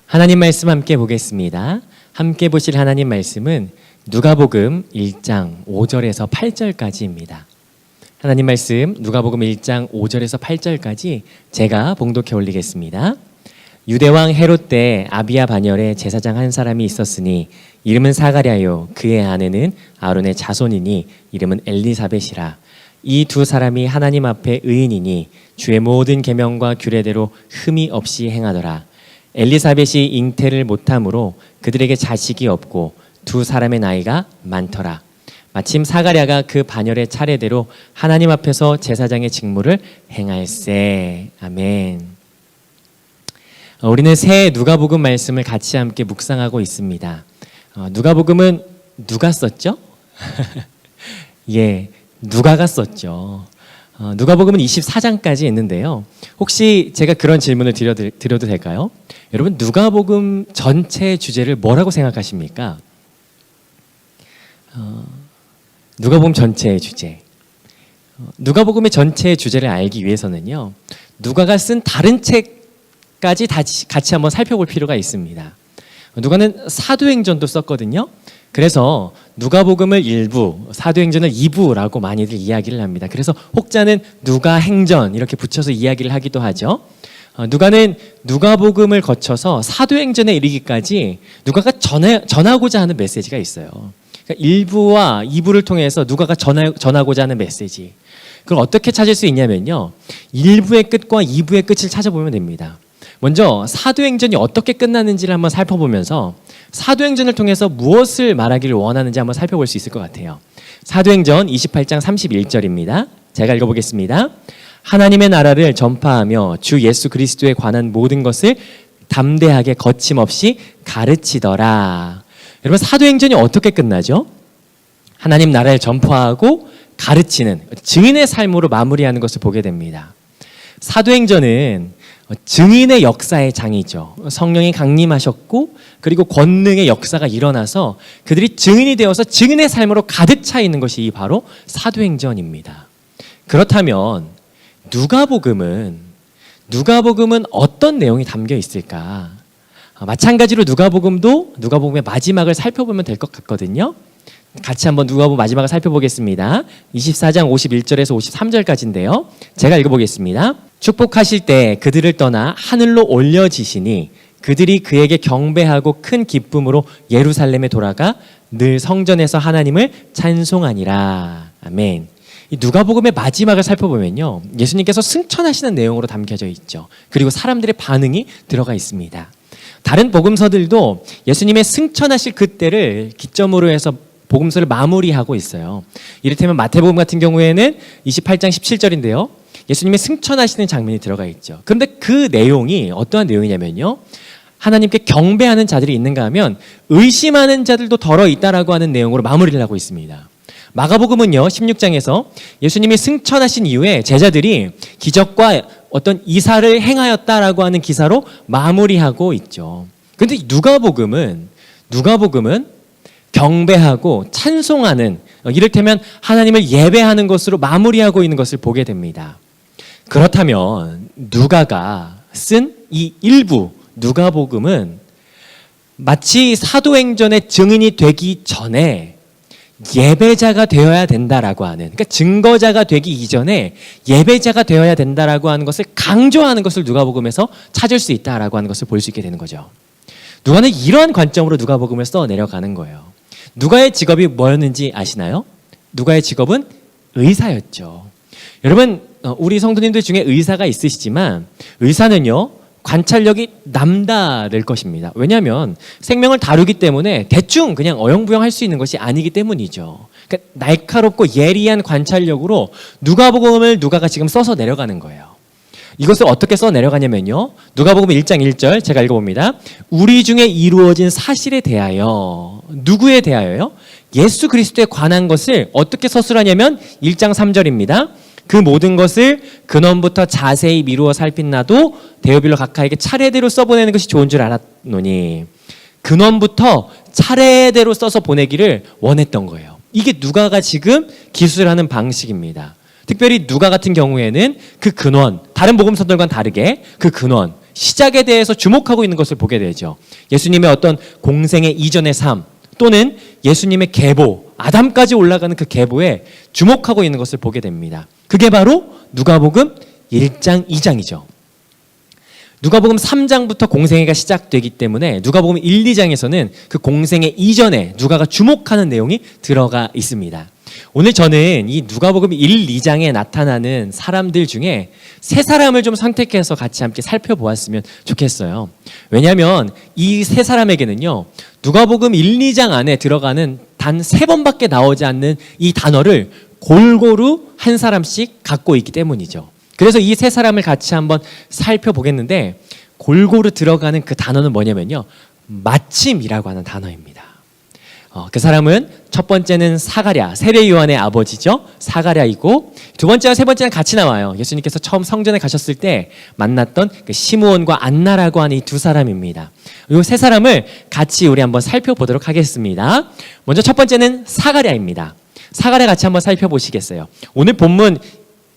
하나님 말씀 함께 보겠습니다. 함께 보실 하나님 말씀은 누가복음 1장 5절에서 8절까지입니다. 하나님 말씀 누가복음 1장 5절에서 8절까지 제가 봉독해 올리겠습니다. 유대왕 헤롯 때 아비야 반열에 제사장 한 사람이 있었으니 이름은 사가랴요 그의 아내는 아론의 자손이니 이름은 엘리사벳이라. 이 두 사람이 하나님 앞에 의인이니 주의 모든 계명과 규례대로 흠이 없이 행하더라. 엘리사벳이 잉태를 못함으로 그들에게 자식이 없고 두 사람의 나이가 많더라. 마침 사가랴가 그 반열의 차례대로 하나님 앞에서 제사장의 직무를 행할세. 아멘. 우리는 새 누가복음 말씀을 같이 함께 묵상하고 있습니다. 누가복음은 누가 썼죠? 예, 누가가 썼죠. 누가복음은 24장까지 있는데요. 혹시 제가 그런 질문을 드려도 될까요? 여러분, 누가복음 전체 주제를 뭐라고 생각하십니까? 누가복음 전체의 주제. 누가복음의 전체의 주제를 알기 위해서는요, 누가가 쓴 다른 책까지 같이 한번 살펴볼 필요가 있습니다. 누가는 사도행전도 썼거든요. 그래서 누가복음을 1부, 사도행전을 2부라고 많이들 이야기를 합니다. 그래서 혹자는 누가행전 이렇게 붙여서 이야기를 하기도 하죠. 누가는 누가복음을 거쳐서 사도행전에 이르기까지 누가가 전하고자 하는 메시지가 있어요. 그러니까 1부와 2부를 통해서 누가가 전하고자 하는 메시지. 그걸 어떻게 찾을 수 있냐면요, 1부의 끝과 2부의 끝을 찾아보면 됩니다. 먼저 사도행전이 어떻게 끝나는지를 한번 살펴보면서 사도행전을 통해서 무엇을 말하기를 원하는지 한번 살펴볼 수 있을 것 같아요. 사도행전 28장 31절입니다. 제가 읽어보겠습니다. 하나님의 나라를 전파하며 주 예수 그리스도에 관한 모든 것을 담대하게 거침없이 가르치더라. 여러분, 사도행전이 어떻게 끝나죠? 하나님 나라를 전파하고 가르치는 증인의 삶으로 마무리하는 것을 보게 됩니다. 사도행전은 증인의 역사의 장이죠. 성령이 강림하셨고 그리고 권능의 역사가 일어나서 그들이 증인이 되어서 증인의 삶으로 가득 차 있는 것이 바로 사도행전입니다. 그렇다면 누가복음은 어떤 내용이 담겨 있을까? 마찬가지로 누가복음의 마지막을 살펴보면 될 것 같거든요. 같이 한번 누가복음 마지막을 살펴보겠습니다. 24장 51절에서 53절까지인데요. 제가 읽어보겠습니다. 축복하실 때 그들을 떠나 하늘로 올려지시니 그들이 그에게 경배하고 큰 기쁨으로 예루살렘에 돌아가 늘 성전에서 하나님을 찬송하니라. 아멘. 이 누가복음의 마지막을 살펴보면요, 예수님께서 승천하시는 내용으로 담겨져 있죠. 그리고 사람들의 반응이 들어가 있습니다. 다른 복음서들도 예수님의 승천하실 그때를 기점으로 해서 복음서를 마무리하고 있어요. 이를테면 마태복음 같은 경우에는 28장 17절인데요. 예수님의 승천하시는 장면이 들어가 있죠. 그런데 그 내용이 어떠한 내용이냐면요, 하나님께 경배하는 자들이 있는가 하면 의심하는 자들도 덜어 있다라고 하는 내용으로 마무리를 하고 있습니다. 마가복음은요, 16장에서 예수님이 승천하신 이후에 제자들이 기적과 어떤 이사를 행하였다라고 하는 기사로 마무리하고 있죠. 그런데 누가복음은 경배하고 찬송하는, 이를테면 하나님을 예배하는 것으로 마무리하고 있는 것을 보게 됩니다. 그렇다면 누가가 쓴 이 일부 누가복음은 마치 사도행전의 증인이 되기 전에 예배자가 되어야 된다라고 하는, 그러니까 증거자가 되기 이전에 예배자가 되어야 된다라고 하는 것을 강조하는 것을 누가복음에서 찾을 수 있다라고 하는 것을 볼 수 있게 되는 거죠. 누가는 이러한 관점으로 누가복음을 써 내려가는 거예요. 누가의 직업이 뭐였는지 아시나요? 누가의 직업은 의사였죠. 여러분, 우리 성도님들 중에 의사가 있으시지만 의사는요, 관찰력이 남다를 것입니다. 왜냐하면 생명을 다루기 때문에 대충 그냥 어영부영 할 수 있는 것이 아니기 때문이죠. 그러니까 날카롭고 예리한 관찰력으로 누가복음을 누가가 지금 써서 내려가는 거예요. 이것을 어떻게 써 내려가냐면요, 누가복음 1장 1절 제가 읽어봅니다. 우리 중에 이루어진 사실에 대하여, 누구에 대하여요? 예수 그리스도에 관한 것을 어떻게 서술하냐면 1장 3절입니다. 그 모든 것을 근원부터 자세히 미루어 살핀나도 데오빌로 각하에게 차례대로 써보내는 것이 좋은 줄 알았노니, 근원부터 차례대로 써서 보내기를 원했던 거예요. 이게 누가가 지금 기술하는 방식입니다. 특별히 누가 같은 경우에는 그 근원, 다른 복음서들과는 다르게 그 근원, 시작에 대해서 주목하고 있는 것을 보게 되죠. 예수님의 어떤 공생의 이전의 삶 또는 예수님의 계보, 아담까지 올라가는 그 계보에 주목하고 있는 것을 보게 됩니다. 그게 바로 누가복음 1장, 2장이죠. 누가복음 3장부터 공생애가 시작되기 때문에 누가복음 1, 2장에서는 그 공생애 이전에 누가가 주목하는 내용이 들어가 있습니다. 오늘 저는 이 누가복음 1, 2장에 나타나는 사람들 중에 세 사람을 좀 선택해서 같이 함께 살펴보았으면 좋겠어요. 왜냐하면 이 세 사람에게는요, 누가복음 1, 2장 안에 들어가는 단 3번밖에 나오지 않는 이 단어를 골고루 한 사람씩 갖고 있기 때문이죠. 그래서 이 세 사람을 같이 한번 살펴보겠는데, 골고루 들어가는 그 단어는 뭐냐면요, 마침이라고 하는 단어입니다. 그 사람은 첫 번째는 사가랴, 세례 요한의 아버지죠. 사가랴이고, 두 번째와 세 번째는 같이 나와요. 예수님께서 처음 성전에 가셨을 때 만났던 그 시므온과 안나라고 하는 이 두 사람입니다. 이 세 사람을 같이 우리 한번 살펴보도록 하겠습니다. 먼저 첫 번째는 사가랴입니다. 사가랴 같이 한번 살펴보시겠어요? 오늘 본문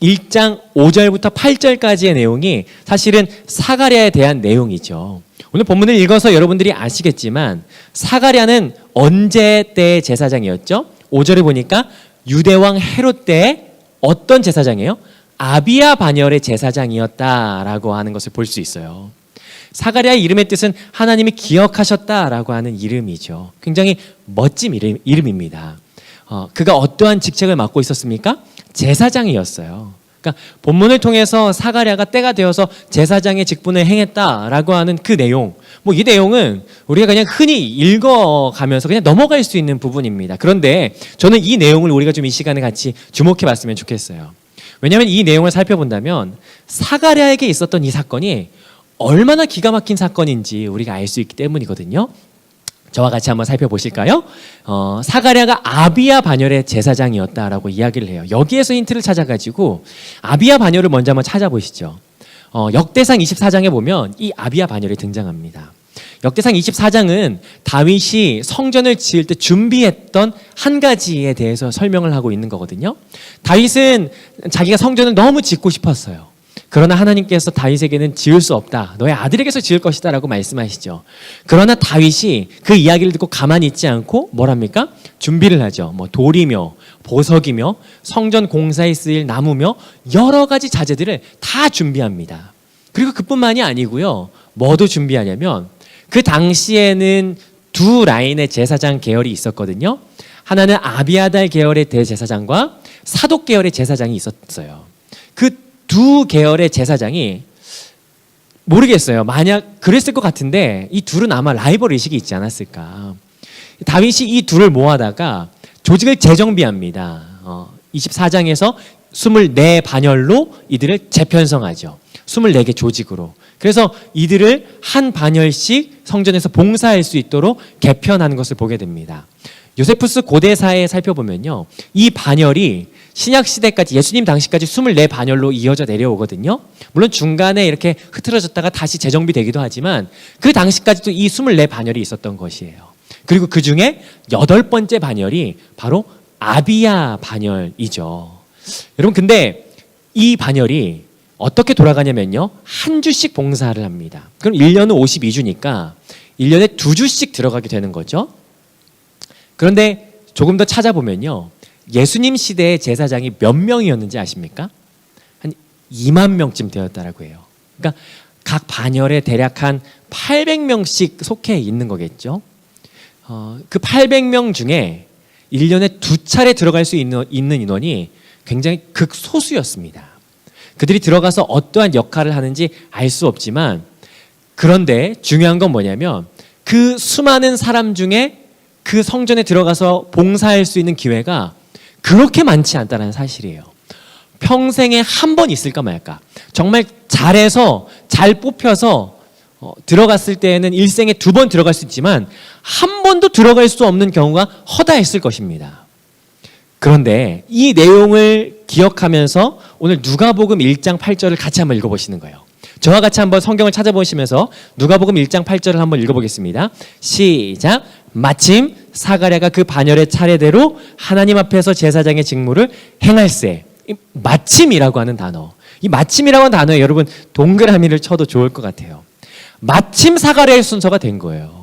1장 5절부터 8절까지의 내용이 사실은 사가랴에 대한 내용이죠. 오늘 본문을 읽어서 여러분들이 아시겠지만 사가랴는 언제 때의 제사장이었죠? 5절에 보니까 유대왕 헤롯 때의 어떤 제사장이에요? 아비야 반열의 제사장이었다라고 하는 것을 볼 수 있어요. 사가랴의 이름의 뜻은 하나님이 기억하셨다라고 하는 이름이죠. 굉장히 멋진 이름입니다. 그가 어떠한 직책을 맡고 있었습니까? 제사장이었어요. 그러니까 본문을 통해서 사가랴가 때가 되어서 제사장의 직분을 행했다라고 하는 그 내용, 이 내용은 우리가 그냥 흔히 읽어가면서 그냥 넘어갈 수 있는 부분입니다. 그런데 저는 이 내용을 우리가 좀 이 시간에 같이 주목해 봤으면 좋겠어요. 왜냐하면 이 내용을 살펴본다면 사가랴에게 있었던 이 사건이 얼마나 기가 막힌 사건인지 우리가 알 수 있기 때문이거든요. 저와 같이 한번 살펴보실까요? 사가랴가 아비야 반열의 제사장이었다라고 이야기를 해요. 여기에서 힌트를 찾아가지고 아비야 반열을 먼저 한번 찾아보시죠. 역대상 24장에 보면 이 아비야 반열이 등장합니다. 역대상 24장은 다윗이 성전을 지을 때 준비했던 한 가지에 대해서 설명을 하고 있는 거거든요. 다윗은 자기가 성전을 너무 짓고 싶었어요. 그러나 하나님께서 다윗에게는 지을 수 없다. 너의 아들에게서 지을 것이다 라고 말씀하시죠. 그러나 다윗이 그 이야기를 듣고 가만히 있지 않고 뭘 합니까? 준비를 하죠. 돌이며 보석이며 성전 공사에 쓰일 나무며 여러 가지 자재들을 다 준비합니다. 그리고 그뿐만이 아니고요. 뭐도 준비하냐면 그 당시에는 두 라인의 제사장 계열이 있었거든요. 하나는 아비아달 계열의 대제사장과 사독 계열의 제사장이 있었어요. 그 두 계열의 제사장이 모르겠어요. 만약 그랬을 것 같은데 이 둘은 아마 라이벌 의식이 있지 않았을까. 다윗이 이 둘을 모아다가 조직을 재정비합니다. 24장에서 24 반열로 이들을 재편성하죠. 24개 조직으로. 그래서 이들을 한 반열씩 성전에서 봉사할 수 있도록 개편하는 것을 보게 됩니다. 요세푸스 고대사에 살펴보면요, 이 반열이 신약시대까지 예수님 당시까지 24 반열로 이어져 내려오거든요. 물론 중간에 이렇게 흐트러졌다가 다시 재정비되기도 하지만 그 당시까지도 이 24 반열이 있었던 것이에요. 그리고 그 중에 8번째 반열이 바로 아비야 반열이죠. 여러분, 근데 이 반열이 어떻게 돌아가냐면요, 한 주씩 봉사를 합니다. 그럼 1년은 52주니까 1년에 2주씩 들어가게 되는 거죠. 그런데 조금 더 찾아보면요, 예수님 시대의 제사장이 몇 명이었는지 아십니까? 한 2만 명쯤 되었다라고 해요. 그러니까 각 반열에 대략 한 800명씩 속해 있는 거겠죠. 그 800명 중에 1년에 2차례 들어갈 수 있는 인원이 굉장히 극소수였습니다. 그들이 들어가서 어떠한 역할을 하는지 알 수 없지만, 그런데 중요한 건 뭐냐면 그 수많은 사람 중에 그 성전에 들어가서 봉사할 수 있는 기회가 그렇게 많지 않다는 사실이에요. 평생에 한 번 있을까 말까. 정말 잘해서 잘 뽑혀서 들어갔을 때에는 일생에 2번 들어갈 수 있지만 한 번도 들어갈 수 없는 경우가 허다했을 것입니다. 그런데 이 내용을 기억하면서 오늘 누가복음 1장 8절을 같이 한번 읽어보시는 거예요. 저와 같이 한번 성경을 찾아보시면서 누가복음 1장 8절을 한번 읽어보겠습니다. 시작. 마침 사가랴가 그 반열의 차례대로 하나님 앞에서 제사장의 직무를 행할세. 마침이라고 하는 단어. 이 마침이라고 하는 단어에 여러분 동그라미를 쳐도 좋을 것 같아요. 마침 사가랴의 순서가 된 거예요.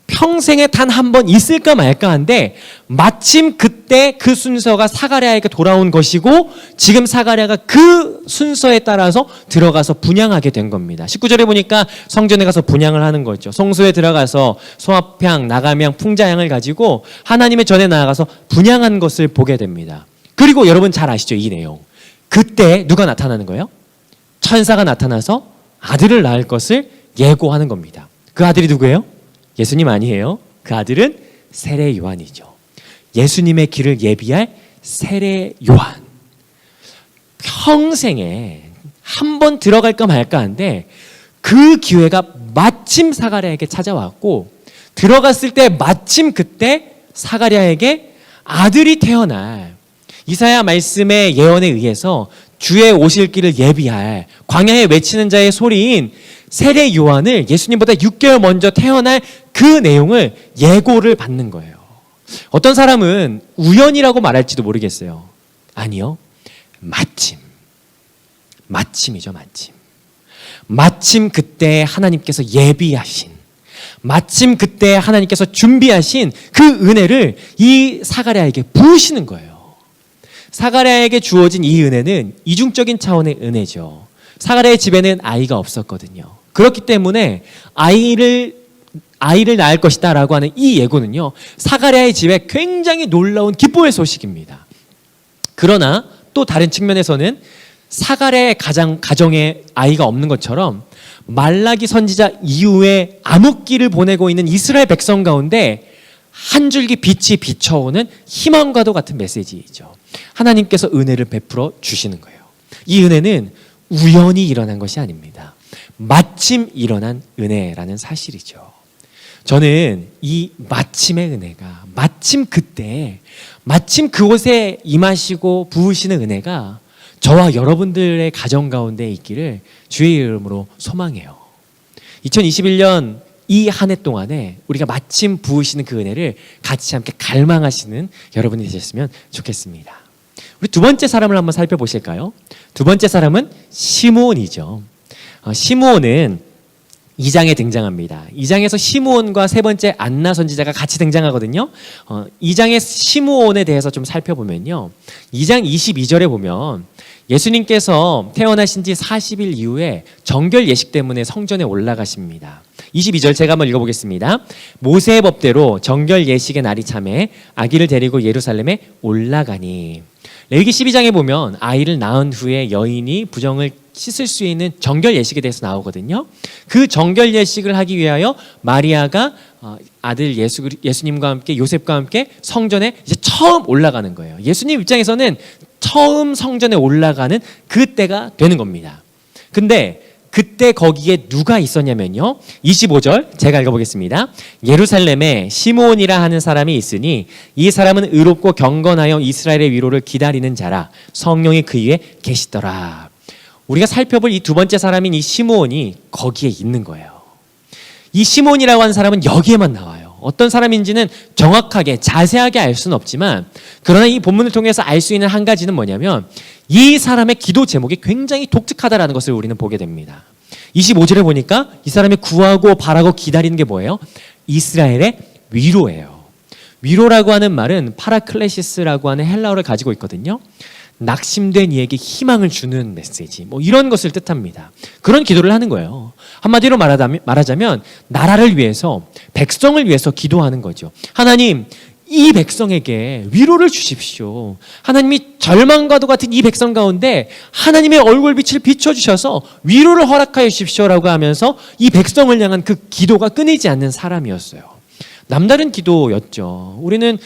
평생에 단 한 번 있을까 말까 한데 마침 그때 그 순서가 사가랴에게 돌아온 것이고 지금 사가랴가 그 순서에 따라서 들어가서 분향하게 된 겁니다. 19절에 보니까 성전에 가서 분향을 하는 거죠. 성소에 들어가서 소합향, 나감향, 풍자향을 가지고 하나님의 전에 나아가서 분향한 것을 보게 됩니다. 그리고 여러분 잘 아시죠? 이 내용. 그때 누가 나타나는 거예요? 천사가 나타나서 아들을 낳을 것을 예고하는 겁니다. 그 아들이 누구예요? 예수님 아니에요. 그 아들은 세례 요한이죠. 예수님의 길을 예비할 세례 요한. 평생에 한 번 들어갈까 말까 한데 그 기회가 마침 사가랴에게 찾아왔고 들어갔을 때 마침 그때 사가랴에게 아들이 태어날 이사야 말씀의 예언에 의해서 주의 오실 길을 예비할 광야에 외치는 자의 소리인 세례 요한을 예수님보다 6개월 먼저 태어날 그 내용을 예고를 받는 거예요. 어떤 사람은 우연이라고 말할지도 모르겠어요. 아니요. 마침이죠, 마침. 마침 그때 하나님께서 예비하신, 마침 그때 하나님께서 준비하신 그 은혜를 이 사가랴에게 부으시는 거예요. 사가랴에게 주어진 이 은혜는 이중적인 차원의 은혜죠. 사가랴의 집에는 아이가 없었거든요. 그렇기 때문에 아이를 낳을 것이다 라고 하는 이 예고는요, 사가랴의 집에 굉장히 놀라운 기쁨의 소식입니다. 그러나 또 다른 측면에서는 사가랴의 가정에 아이가 없는 것처럼 말라기 선지자 이후에 암흑기를 보내고 있는 이스라엘 백성 가운데 한 줄기 빛이 비춰오는 희망과도 같은 메시지이죠. 하나님께서 은혜를 베풀어 주시는 거예요. 이 은혜는 우연히 일어난 것이 아닙니다. 마침 일어난 은혜라는 사실이죠. 저는 이 마침의 은혜가 마침 그때 마침 그곳에 임하시고 부으시는 은혜가 저와 여러분들의 가정 가운데 있기를 주의 이름으로 소망해요. 2021년 이 한 해 동안에 우리가 마침 부으시는 그 은혜를 같이 함께 갈망하시는 여러분이 되셨으면 좋겠습니다. 우리 두 번째 사람을 한번 살펴보실까요? 두 번째 사람은 시므온이죠. 시므온은 2장에 등장합니다. 2장에서 시므온과 세 번째 안나 선지자가 같이 등장하거든요. 2장의 시므온에 대해서 좀 살펴보면요. 2장 22절에 보면 예수님께서 태어나신 지 40일 이후에 정결 예식 때문에 성전에 올라가십니다. 22절 제가 한번 읽어보겠습니다. 모세의 법대로 정결 예식의 날이 참에 아기를 데리고 예루살렘에 올라가니. 레위기 12장에 보면 아이를 낳은 후에 여인이 부정을 씻을 수 있는 정결 예식에 대해서 나오거든요. 그 정결 예식을 하기 위하여 마리아가 아들 예수님과 함께 요셉과 함께 성전에 이제 처음 올라가는 거예요. 예수님 입장에서는 처음 성전에 올라가는 그때가 되는 겁니다. 근데 그때 거기에 누가 있었냐면요. 25절 제가 읽어보겠습니다. 예루살렘에 시므온이라 하는 사람이 있으니 이 사람은 의롭고 경건하여 이스라엘의 위로를 기다리는 자라. 성령이 그 위에 계시더라. 우리가 살펴볼 이 두 번째 사람인 이 시므온이 거기에 있는 거예요. 이 시므온이라고 하는 사람은 여기에만 나와요. 어떤 사람인지는 정확하게 자세하게 알 수는 없지만 그러나 이 본문을 통해서 알 수 있는 한 가지는 뭐냐면 이 사람의 기도 제목이 굉장히 독특하다라는 것을 우리는 보게 됩니다. 25절에 보니까 이 사람이 구하고 바라고 기다리는 게 뭐예요? 이스라엘의 위로예요. 위로라고 하는 말은 파라클레시스라고 하는 헬라어를 가지고 있거든요. 낙심된 이에게 희망을 주는 메시지, 뭐 이런 것을 뜻합니다. 그런 기도를 하는 거예요. 한마디로 말하자면 나라를 위해서, 백성을 위해서 기도하는 거죠. 하나님, 이 백성에게 위로를 주십시오. 하나님이 절망과도 같은 이 백성 가운데 하나님의 얼굴빛을 비춰주셔서 위로를 허락하여 주십시오라고 하면서 이 백성을 향한 그 기도가 끊이지 않는 사람이었어요. 남다른 기도였죠. 우리는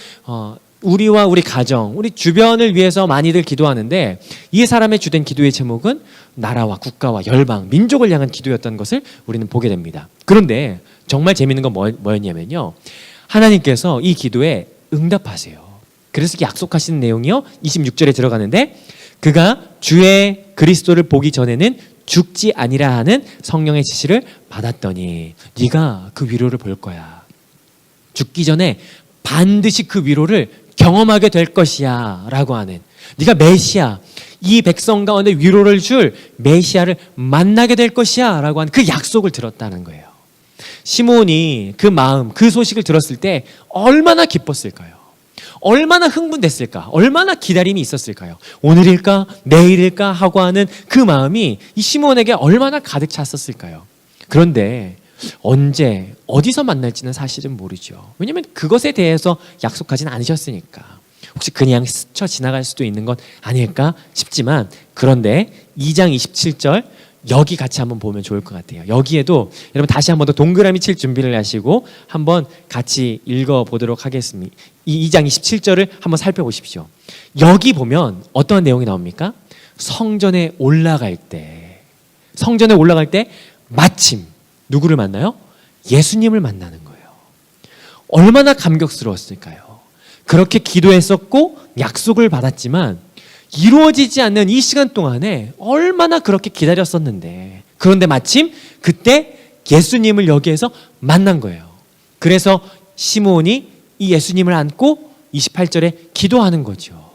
우리와 우리 가정, 우리 주변을 위해서 많이들 기도하는데 이 사람의 주된 기도의 제목은 나라와 국가와 열방, 민족을 향한 기도였던 것을 우리는 보게 됩니다. 그런데 정말 재밌는 건 뭐였냐면요. 하나님께서 이 기도에 응답하세요. 그래서 약속하시는 내용이요. 26절에 들어가는데 그가 주의 그리스도를 보기 전에는 죽지 아니라 하는 성령의 지시를 받았더니 네가 그 위로를 볼 거야. 죽기 전에 반드시 그 위로를 경험하게 될 것이야 라고 하는 네가 메시아, 이 백성 가운데 위로를 줄 메시아를 만나게 될 것이야 라고 한 그 약속을 들었다는 거예요. 시므온이 그 마음, 그 소식을 들었을 때 얼마나 기뻤을까요? 얼마나 흥분됐을까? 얼마나 기다림이 있었을까요? 오늘일까? 내일일까? 하고 하는 그 마음이 이 시므온에게 얼마나 가득 찼었을까요? 그런데 언제, 어디서 만날지는 사실은 모르죠. 왜냐하면 그것에 대해서 약속하지는 않으셨으니까. 혹시 그냥 스쳐 지나갈 수도 있는 건 아닐까 싶지만, 그런데 2장 27절 여기 같이 한번 보면 좋을 것 같아요. 여기에도 여러분 다시 한번 더 동그라미 칠 준비를 하시고 한번 같이 읽어보도록 하겠습니다. 이 2장 27절을 한번 살펴보십시오. 여기 보면 어떤 내용이 나옵니까? 성전에 올라갈 때 마침 누구를 만나요? 예수님을 만나는 거예요. 얼마나 감격스러웠을까요? 그렇게 기도했었고 약속을 받았지만 이루어지지 않는 이 시간 동안에 얼마나 그렇게 기다렸었는데, 그런데 마침 그때 예수님을 여기에서 만난 거예요. 그래서 시므온이 이 예수님을 안고 28절에 기도하는 거죠.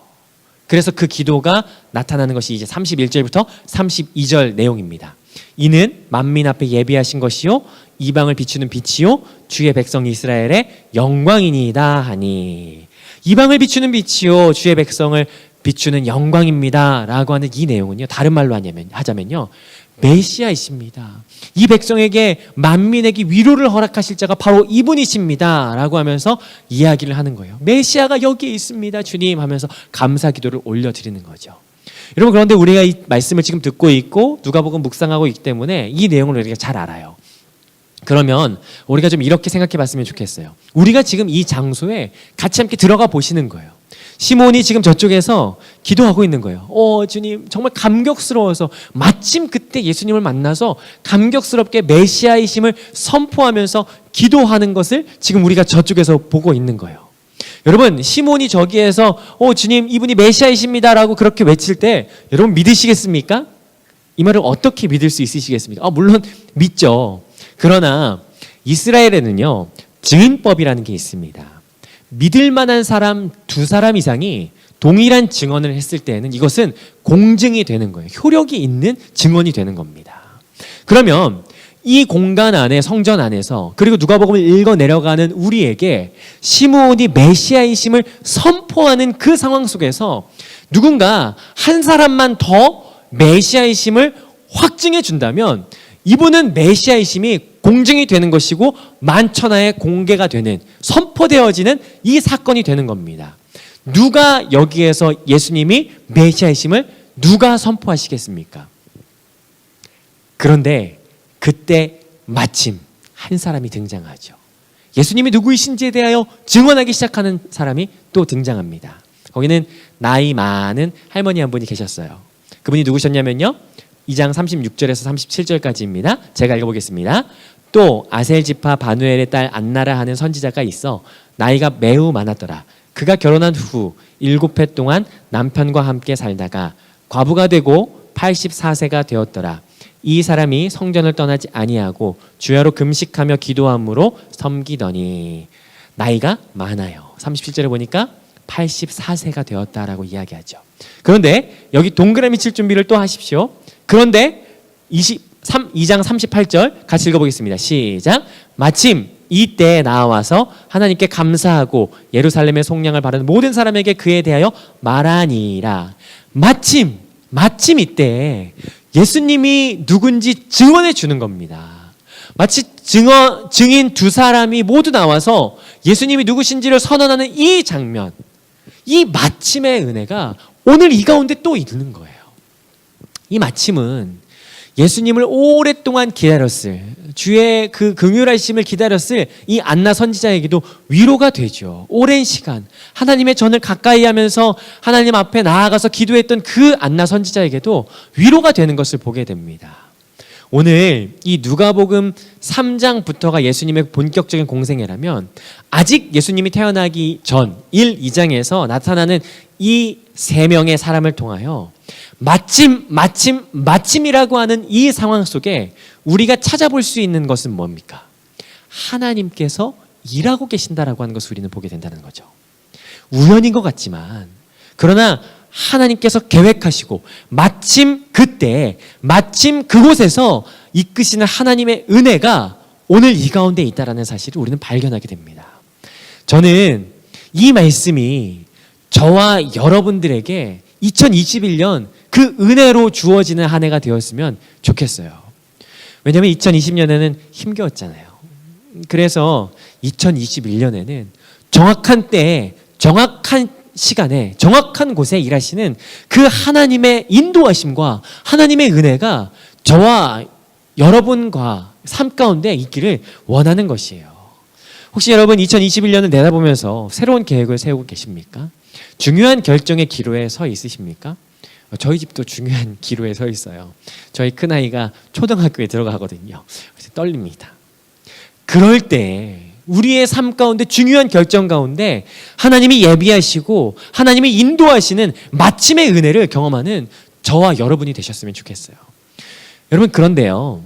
그래서 그 기도가 나타나는 것이 이제 31절부터 32절 내용입니다. 이는 만민 앞에 예비하신 것이요 이방을 비추는 빛이요 주의 백성 이스라엘의 영광이니이다 하니, 이방을 비추는 빛이요 주의 백성을 비추는 영광입니다 라고 하는 이 내용은요, 다른 말로 하자면요, 메시아이십니다. 이 백성에게, 만민에게 위로를 허락하실 자가 바로 이분이십니다 라고 하면서 이야기를 하는 거예요. 메시아가 여기에 있습니다 주님 하면서 감사 기도를 올려드리는 거죠. 여러분, 그런데 우리가 이 말씀을 지금 듣고 있고 누가복음 묵상하고 있기 때문에 이 내용을 우리가 잘 알아요. 그러면 우리가 좀 이렇게 생각해 봤으면 좋겠어요. 우리가 지금 이 장소에 같이 함께 들어가 보시는 거예요. 시몬이 지금 저쪽에서 기도하고 있는 거예요. 주님, 정말 감격스러워서 마침 그때 예수님을 만나서 감격스럽게 메시아이심을 선포하면서 기도하는 것을 지금 우리가 저쪽에서 보고 있는 거예요. 여러분, 시몬이 저기에서 주님, 이분이 메시아이십니다라고 그렇게 외칠 때 여러분 믿으시겠습니까? 이 말을 어떻게 믿을 수 있으시겠습니까? 물론 믿죠. 그러나 이스라엘에는요, 증인법이라는 게 있습니다. 믿을 만한 사람 2사람 이상이 동일한 증언을 했을 때에는 이것은 공증이 되는 거예요. 효력이 있는 증언이 되는 겁니다. 그러면 이 공간 안에, 성전 안에서, 그리고 누가복음을 읽어 내려가는 우리에게 시므온이 메시아이심을 선포하는 그 상황 속에서 누군가 한 사람만 더 메시아이심을 확증해 준다면 이분은 메시아이심이 공증이 되는 것이고 만천하에 공개가 되는, 선포되어지는 이 사건이 되는 겁니다. 누가 여기에서 예수님이 메시아이심을 누가 선포하시겠습니까? 그런데 그때 마침 한 사람이 등장하죠. 예수님이 누구이신지에 대하여 증언하기 시작하는 사람이 또 등장합니다. 거기는 나이 많은 할머니 한 분이 계셨어요. 그분이 누구셨냐면요, 2장 36절에서 37절까지입니다. 제가 읽어보겠습니다. 또 아셀지파 바누엘의 딸 안나라 하는 선지자가 있어 나이가 매우 많았더라. 그가 결혼한 후 7해 동안 남편과 함께 살다가 과부가 되고 84세가 되었더라. 이 사람이 성전을 떠나지 아니하고 주야로 금식하며 기도함으로 섬기더니, 나이가 많아요. 37절에 보니까 84세가 되었다라고 이야기하죠. 그런데 여기 동그라미 칠 준비를 또 하십시오. 그런데 2장 38절 같이 읽어보겠습니다. 시작. 마침 이때에 나와서 하나님께 감사하고 예루살렘의 속량을 바라는 모든 사람에게 그에 대하여 말하니라. 마침 이때에 예수님이 누군지 증언해 주는 겁니다. 마치 증인 2사람이 모두 나와서 예수님이 누구신지를 선언하는 이 장면, 이 마침의 은혜가 오늘 이 가운데 또 있는 거예요. 이 마침은 예수님을 오랫동안 기다렸을, 주의 그 긍휼하심을 기다렸을 이 안나 선지자에게도 위로가 되죠. 오랜 시간 하나님의 전을 가까이 하면서 하나님 앞에 나아가서 기도했던 그 안나 선지자에게도 위로가 되는 것을 보게 됩니다. 오늘 이 누가복음 3장부터가 예수님의 본격적인 공생애라면 아직 예수님이 태어나기 전 1, 2장에서 나타나는 이 3명의 사람을 통하여 마침이라고 하는 이 상황 속에 우리가 찾아볼 수 있는 것은 뭡니까? 하나님께서 일하고 계신다라고 하는 것을 우리는 보게 된다는 거죠. 우연인 것 같지만, 그러나 하나님께서 계획하시고 마침 그때 마침 그곳에서 이끄시는 하나님의 은혜가 오늘 이 가운데 있다라는 사실을 우리는 발견하게 됩니다. 저는 이 말씀이 저와 여러분들에게 2021년 그 은혜로 주어지는 한 해가 되었으면 좋겠어요. 왜냐하면 2020년에는 힘겨웠잖아요. 그래서 2021년에는 정확한 때에 정확한 시간에 정확한 곳에 일하시는 그 하나님의 인도하심과 하나님의 은혜가 저와 여러분과 삶 가운데 있기를 원하는 것이에요. 혹시 여러분 2021년을 내다보면서 새로운 계획을 세우고 계십니까? 중요한 결정의 기로에 서 있으십니까? 저희 집도 중요한 기로에 서 있어요. 저희 큰아이가 초등학교에 들어가거든요. 그래서 떨립니다. 그럴 때 우리의 삶 가운데 중요한 결정 가운데 하나님이 예비하시고 하나님이 인도하시는 마침의 은혜를 경험하는 저와 여러분이 되셨으면 좋겠어요. 여러분, 그런데요,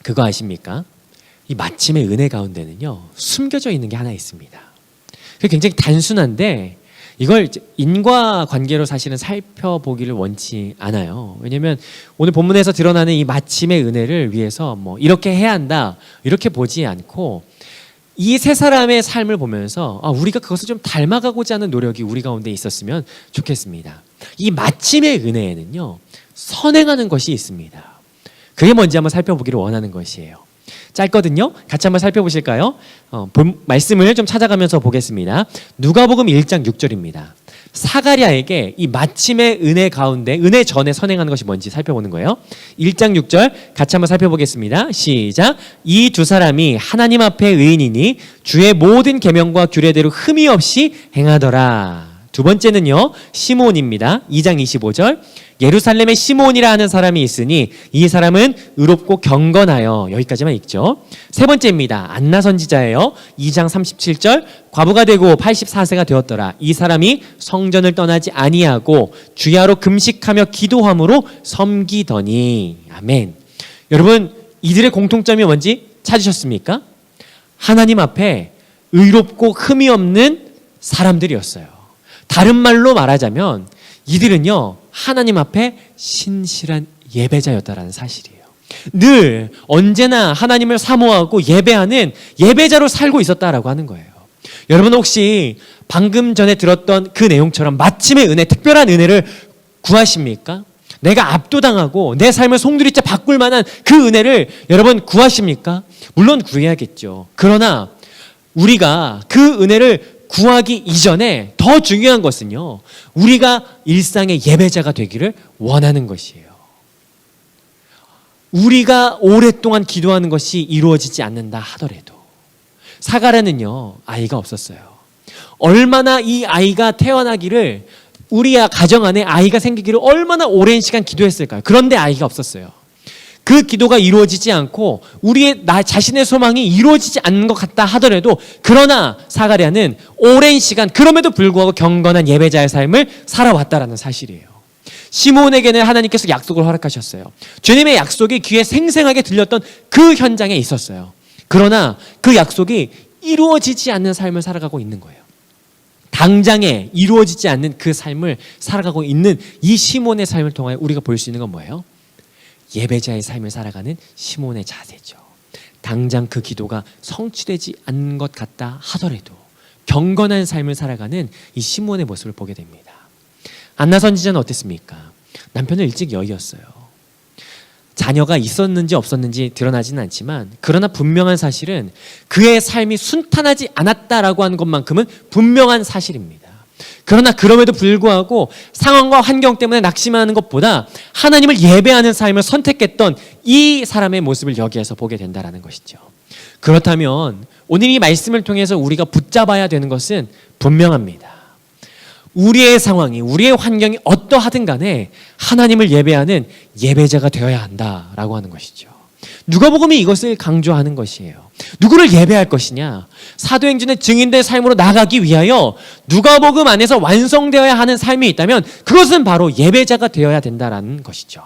그거 아십니까? 이 마침의 은혜 가운데는요, 숨겨져 있는 게 하나 있습니다. 그게 굉장히 단순한데 이걸 인과관계로 사실은 살펴보기를 원치 않아요. 왜냐하면 오늘 본문에서 드러나는 이 마침의 은혜를 위해서 뭐 이렇게 해야 한다 이렇게 보지 않고 이 세 사람의 삶을 보면서 우리가 그것을 좀 닮아가고자 하는 노력이 우리 가운데 있었으면 좋겠습니다. 이 마침의 은혜에는요, 선행하는 것이 있습니다. 그게 뭔지 한번 살펴보기를 원하는 것이에요. 짧거든요. 같이 한번 살펴보실까요? 말씀을 좀 찾아가면서 보겠습니다. 누가복음 1장 6절입니다. 사가랴에게 이 마침의 은혜 가운데 은혜 전에 선행하는 것이 뭔지 살펴보는 거예요. 1장 6절 같이 한번 살펴보겠습니다. 시작. 이 두 사람이 하나님 앞에 의인이니 주의 모든 계명과 규례대로 흠이 없이 행하더라. 두 번째는요, 시몬입니다. 2장 25절. 예루살렘에 시몬이라 하는 사람이 있으니 이 사람은 의롭고 경건하여, 여기까지만 읽죠. 세 번째입니다. 안나 선지자예요. 2장 37절. 과부가 되고 84세가 되었더라. 이 사람이 성전을 떠나지 아니하고 주야로 금식하며 기도함으로 섬기더니. 아멘. 여러분, 이들의 공통점이 뭔지 찾으셨습니까? 하나님 앞에 의롭고 흠이 없는 사람들이었어요. 다른 말로 말하자면 이들은요, 하나님 앞에 신실한 예배자였다라는 사실이에요. 늘 언제나 하나님을 사모하고 예배하는 예배자로 살고 있었다라고 하는 거예요. 여러분, 혹시 방금 전에 들었던 그 내용처럼 마침의 은혜, 특별한 은혜를 구하십니까? 내가 압도당하고 내 삶을 송두리째 바꿀 만한 그 은혜를 여러분 구하십니까? 물론 구해야겠죠. 그러나 우리가 그 은혜를 구하기 이전에 더 중요한 것은요, 우리가 일상의 예배자가 되기를 원하는 것이에요. 우리가 오랫동안 기도하는 것이 이루어지지 않는다 하더라도, 사가랴는요, 아이가 없었어요. 얼마나 이 아이가 태어나기를, 우리 가정 안에 아이가 생기기를 얼마나 오랜 시간 기도했을까요? 그런데 아이가 없었어요. 그 기도가 이루어지지 않고 우리의 자신의 소망이 이루어지지 않는 것 같다 하더라도, 그러나 사가랴는 오랜 시간 그럼에도 불구하고 경건한 예배자의 삶을 살아왔다라는 사실이에요. 시몬에게는 하나님께서 약속을 허락하셨어요. 주님의 약속이 귀에 생생하게 들렸던 그 현장에 있었어요. 그러나 그 약속이 이루어지지 않는 삶을 살아가고 있는 거예요. 당장에 이루어지지 않는 그 삶을 살아가고 있는 이 시몬의 삶을 통하여 우리가 볼 수 있는 건 뭐예요? 예배자의 삶을 살아가는 시몬의 자세죠. 당장 그 기도가 성취되지 않는 것 같다 하더라도 경건한 삶을 살아가는 이 시몬의 모습을 보게 됩니다. 안나 선지자는 어땠습니까? 남편을 일찍 여의었어요. 자녀가 있었는지 없었는지 드러나지는 않지만, 그러나 분명한 사실은 그의 삶이 순탄하지 않았다라고 하는 것만큼은 분명한 사실입니다. 그러나 그럼에도 불구하고 상황과 환경 때문에 낙심하는 것보다 하나님을 예배하는 삶을 선택했던 이 사람의 모습을 여기에서 보게 된다는 것이죠. 그렇다면 오늘 이 말씀을 통해서 우리가 붙잡아야 되는 것은 분명합니다. 우리의 상황이, 우리의 환경이 어떠하든 간에 하나님을 예배하는 예배자가 되어야 한다라고 하는 것이죠. 누가복음이 이것을 강조하는 것이에요. 누구를 예배할 것이냐? 사도행전의 증인된 삶으로 나가기 위하여 누가복음 안에서 완성되어야 하는 삶이 있다면 그것은 바로 예배자가 되어야 된다라는 것이죠.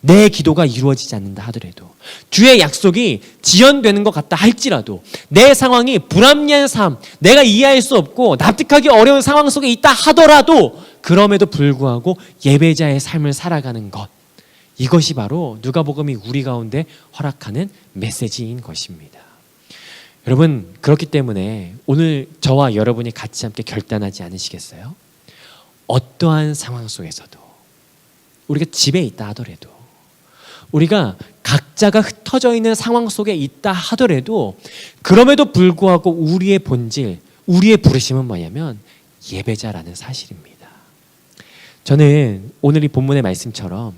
내 기도가 이루어지지 않는다 하더라도, 주의 약속이 지연되는 것 같다 할지라도, 내 상황이 불합리한 삶, 내가 이해할 수 없고 납득하기 어려운 상황 속에 있다 하더라도 그럼에도 불구하고 예배자의 삶을 살아가는 것, 이것이 바로 누가복음이 우리 가운데 허락하는 메시지인 것입니다. 여러분, 그렇기 때문에 오늘 저와 여러분이 같이 함께 결단하지 않으시겠어요? 어떠한 상황 속에서도, 우리가 집에 있다 하더라도, 우리가 각자가 흩어져 있는 상황 속에 있다 하더라도 그럼에도 불구하고 우리의 본질, 우리의 부르심은 뭐냐면 예배자라는 사실입니다. 저는 오늘 이 본문의 말씀처럼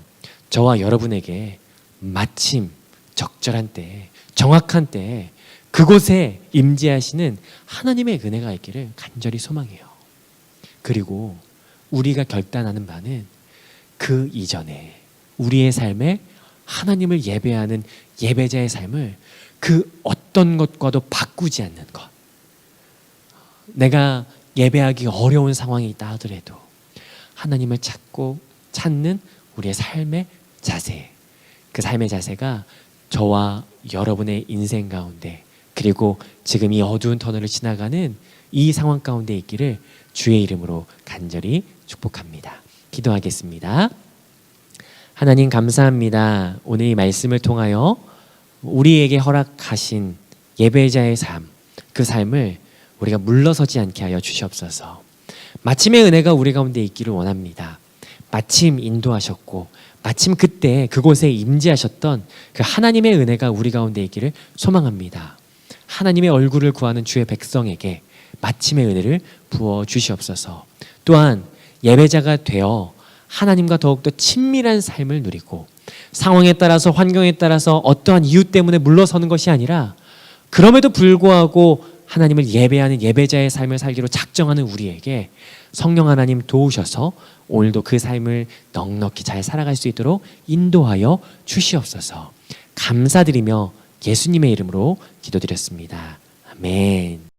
저와 여러분에게 마침 적절한 때, 정확한 때에 그곳에 임재하시는 하나님의 은혜가 있기를 간절히 소망해요. 그리고 우리가 결단하는 바는 그 이전에 우리의 삶에 하나님을 예배하는 예배자의 삶을 그 어떤 것과도 바꾸지 않는 것. 내가 예배하기 어려운 상황이 있다 하더라도 하나님을 찾는 우리의 삶의 자세, 그 삶의 자세가 저와 여러분의 인생 가운데, 그리고 지금 이 어두운 터널을 지나가는 이 상황 가운데 있기를 주의 이름으로 간절히 축복합니다. 기도하겠습니다. 하나님 감사합니다. 오늘 이 말씀을 통하여 우리에게 허락하신 예배자의 삶, 그 삶을 우리가 물러서지 않게 하여 주시옵소서. 마침의 은혜가 우리 가운데 있기를 원합니다. 마침 인도하셨고 마침 그때 그곳에 임재하셨던 그 하나님의 은혜가 우리 가운데 있기를 소망합니다. 하나님의 얼굴을 구하는 주의 백성에게 마침의 은혜를 부어 주시옵소서. 또한 예배자가 되어 하나님과 더욱더 친밀한 삶을 누리고 상황에 따라서, 환경에 따라서 어떠한 이유 때문에 물러서는 것이 아니라 그럼에도 불구하고 하나님을 예배하는 예배자의 삶을 살기로 작정하는 우리에게 성령 하나님 도우셔서 오늘도 그 삶을 넉넉히 잘 살아갈 수 있도록 인도하여 주시옵소서. 감사드리며 예수님의 이름으로 기도드렸습니다. 아멘.